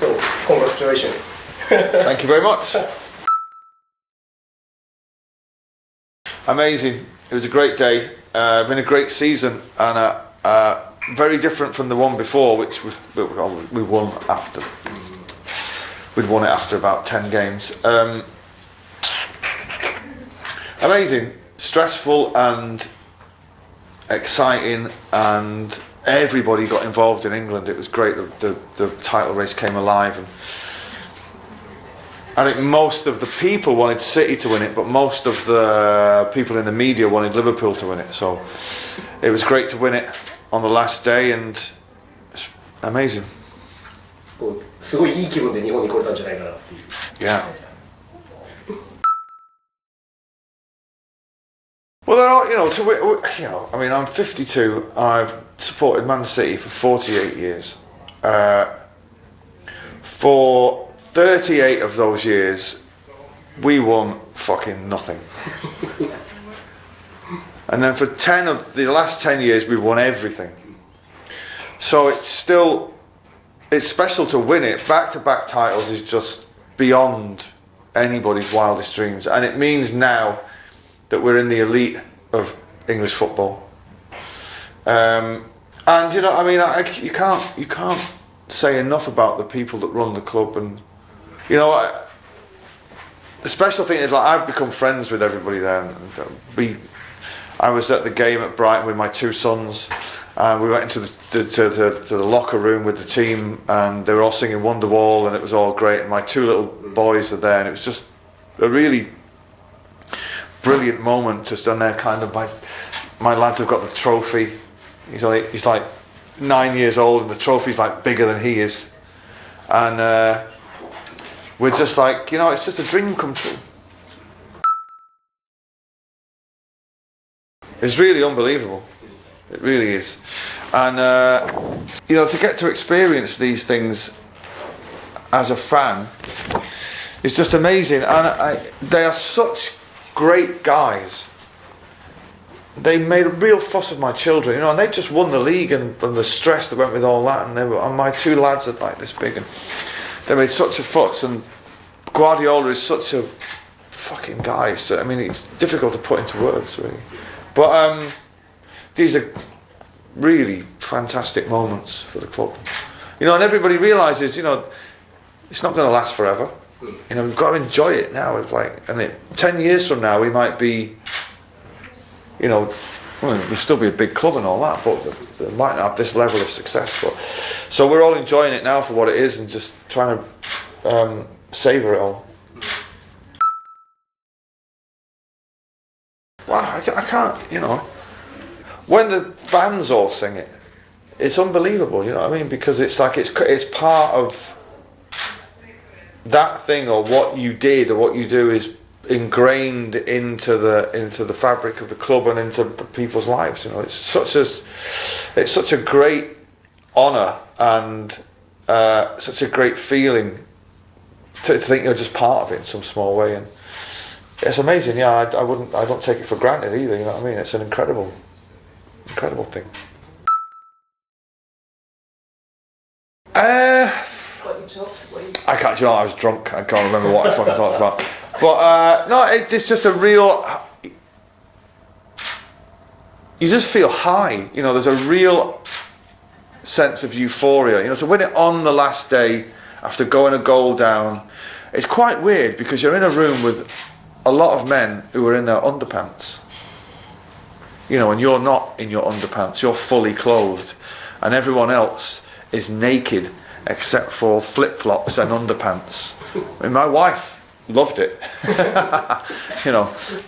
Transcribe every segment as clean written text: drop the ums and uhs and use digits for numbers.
So, congratulations. Thank you very much. Amazing. It was a great day. Been a great season, and very different from the one before, which was we won after. We'd won it after about 10 games. Amazing, stressful and exciting, and everybody got involved in England. It was great. The title race came alive, and I think most of the people wanted City to win it, but most of the people in the media wanted Liverpool to win it. So it was great to win it on the last day, and it's amazing. すごいいい気分で日本に来れたんじゃないかなっていう。Yeah. Well, there are, I mean, I'm 52. I've supported Man City for 48 years. For 38 of those years, we won fucking nothing. And then for 10 of the last 10 years, we've won everything. So it's special to win it. Back-to-back titles is just beyond anybody's wildest dreams, and it means now that we're in the elite of English football. And I mean, you can't say enough about the people that run the club, and the special thing is, like, I've become friends with everybody there. I was at the game at Brighton with my two sons, and we went into the locker room with the team, and they were all singing Wonderwall, and it was all great. And my two little boys are there, and it was just a really brilliant moment to stand there. Kind of, my lads have got the trophy. He's like 9 years old, and the trophy's like bigger than he is, and we're just like, it's just a dream come true. It's really unbelievable. It really is. And to get to experience these things as a fan is just amazing. And they are such great guys. They made a real fuss of my children, and they just won the league, and the stress that went with all that, and my two lads are like this big, and they made such a fuss. And Guardiola is such a fucking guy. So I mean, it's difficult to put into words, really. But these are really fantastic moments for the club, and everybody realises, it's not going to last forever. We've got to enjoy it now. It's like, 10 years from now, we might be, we'll still be a big club and all that, but they might not have this level of success. But so we're all enjoying it now for what it is, and just trying to savour it all. Wow, I can't, when the bands all sing it, it's unbelievable, you know what I mean? Because it's like it's part of that thing, or what you did or what you do is ingrained into the fabric of the club and into people's lives. It's such a great honour and such a great feeling to think you're just part of it in some small way, and it's amazing. Yeah, I don't take it for granted either. You know what I mean? It's an incredible thing. I can't. I was drunk. I can't remember what I fucking talked about. But no, it's just a real. You just feel high. There's a real sense of euphoria. To win it on the last day after going a goal down, it's quite weird because you're in a room with a lot of men who are in their underpants. And you're not in your underpants. You're fully clothed, and everyone else is naked except for flip-flops and underpants. I mean, my wife loved it.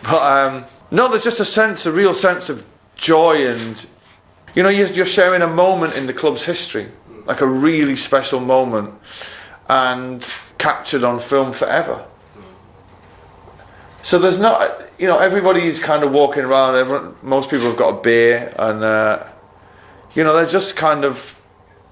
But no, there's just a real sense of joy, and you're sharing a moment in the club's history, like a really special moment, and captured on film forever. So there's not, everybody's kind of walking around. Most people have got a beer, and they're just kind of.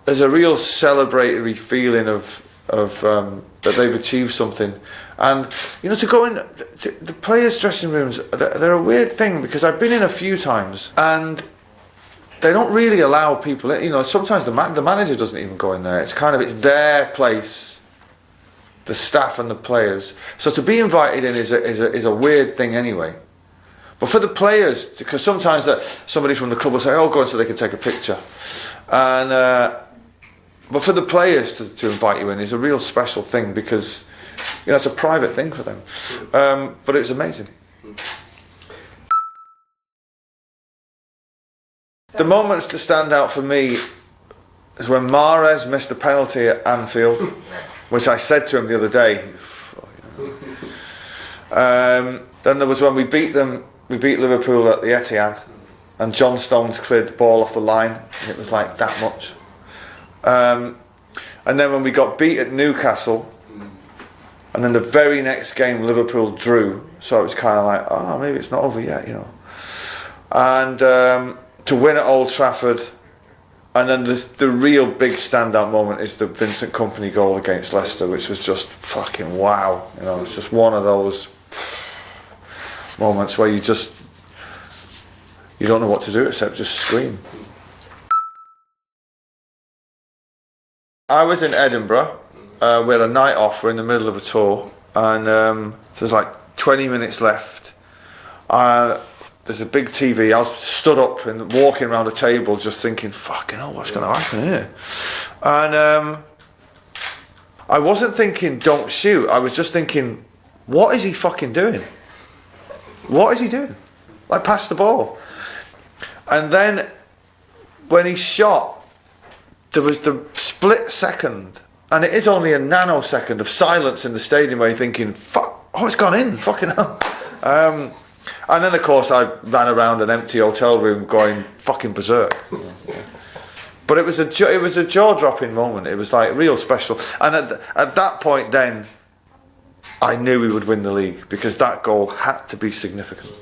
There's a real celebratory feeling of that they've achieved something, and to go in the players' dressing rooms. They're a weird thing because I've been in a few times, and they don't really allow people in. You know, sometimes the manager doesn't even go in there. It's kind of, it's their place, the staff and the players. So to be invited in is a weird thing anyway. But for the players, because sometimes somebody from the club will say, "Oh, go on," so they can take a picture. And but for the players to invite you in is a real special thing, because you know it's a private thing for them. But it was amazing. The moments to stand out for me is when Mahrez missed the penalty at Anfield, which I said to him the other day. Then there was when we beat Liverpool at the Etihad, and John Stones cleared the ball off the line, and it was like that much. And then when we got beat at Newcastle, and then the very next game Liverpool drew, so it was kind of like, oh, maybe it's not over yet, you know. And to win at Old Trafford, and then the real big standout moment is the Vincent Kompany goal against Leicester, which was just fucking wow. You know, it's just one of those moments where you don't know what to do except just scream. I was in Edinburgh. We had a night off. We're in the middle of a tour, and so there's like 20 minutes left. There's a big TV. I was stood up and walking around the table, just thinking, "Fucking hell, what's going to happen here?" And I wasn't thinking, "Don't shoot." I was just thinking, "What is he fucking doing? What is he doing? Like, pass the ball." And then when he shot, there was the split second, and it is only a nanosecond of silence in the stadium where you're thinking, "Fuck! Oh, it's gone in! Fucking hell!" And then, of course, I ran around an empty hotel room going fucking berserk. But it was a jaw-dropping moment. It was like real special. And at that point, then I knew we would win the league, because that goal had to be significant.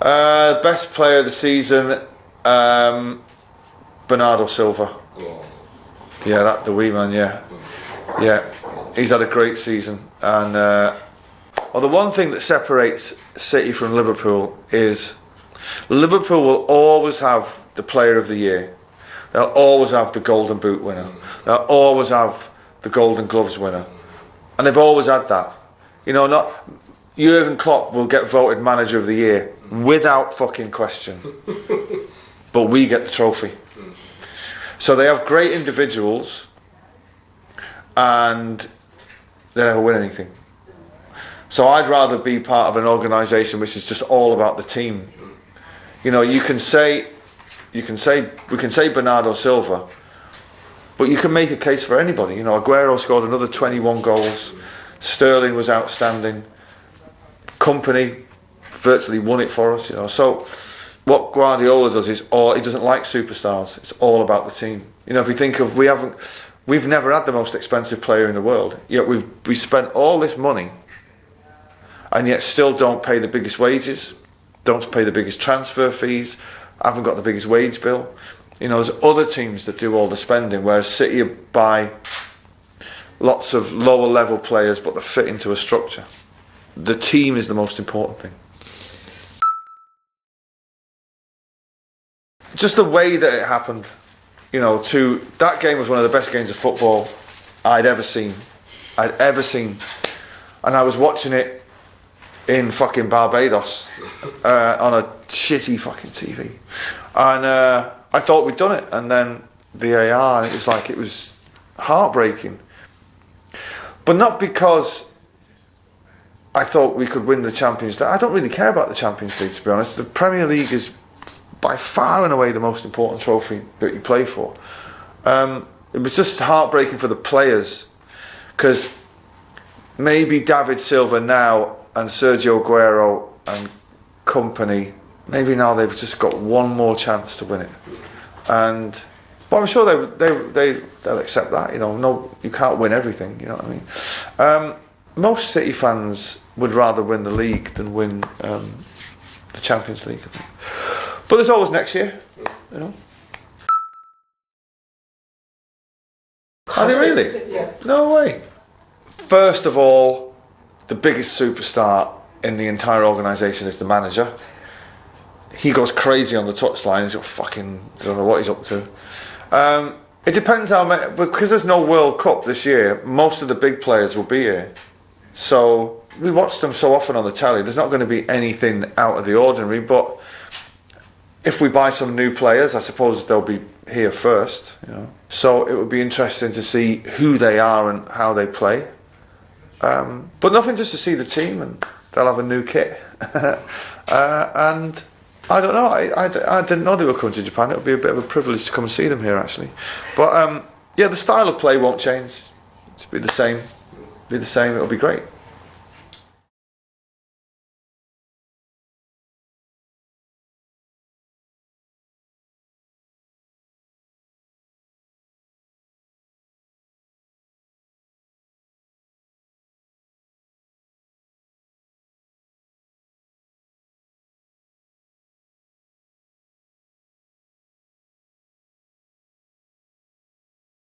Best player of the season, Bernardo Silva. Yeah, the wee man. Yeah, he's had a great season. And the one thing that separates City from Liverpool is Liverpool will always have the player of the year. They'll always have the Golden Boot winner. They'll always have the Golden Gloves winner. And they've always had that. You know, not Jurgen Klopp will get voted manager of the year without fucking question. But we get the trophy. So they have great individuals, and they never win anything. So I'd rather be part of an organisation which is just all about the team. You know, we can say Bernardo Silva, but you can make a case for anybody. You know, Aguero scored another 21 goals. Sterling was outstanding. Kompany virtually won it for us. You know, so what Guardiola does is he doesn't like superstars. It's all about the team. You know, if we think of we've never had the most expensive player in the world. Yet we spent all this money, and yet still don't pay the biggest wages, don't pay the biggest transfer fees, haven't got the biggest wage bill. You know, there's other teams that do all the spending, whereas City buy lots of lower level players, but they fit into a structure. The team is the most important thing. Just the way that it happened, you know, that game was one of the best games of football I'd ever seen. And I was watching it in fucking Barbados on a shitty fucking TV, and I thought we'd done it, and then VAR, and it was heartbreaking, but not because I thought we could win the Champions League. I don't really care about the Champions League, to be honest. The Premier League is by far and away the most important trophy that you play for. It was just heartbreaking for the players, because maybe David Silva now and Sergio Aguero and Kompany, maybe now they've just got one more chance to win it. But I'm sure they'll accept that. You know, no, you can't win everything. You know what I mean? Most City fans would rather win the league than win the Champions League, I think. But there's always next year. You know. Are they really? Yeah. No way. First of all, the biggest superstar in the entire organisation is the manager. he goes crazy on the touchline. He's got fucking, I don't know what he's up to. It depends how many, because there's no World Cup this year, most of the big players will be here. So we watch them so often on the telly, there's not going to be anything out of the ordinary, but if we buy some new players, I suppose they'll be here first, you know. So it would be interesting to see who they are and how they play. But nothing, just to see the team, and they'll have a new kit. And I don't know, I didn't know they were coming to Japan. It would be a bit of a privilege to come and see them here, actually. But yeah, the style of play won't change. It'll be the same. It'll be great.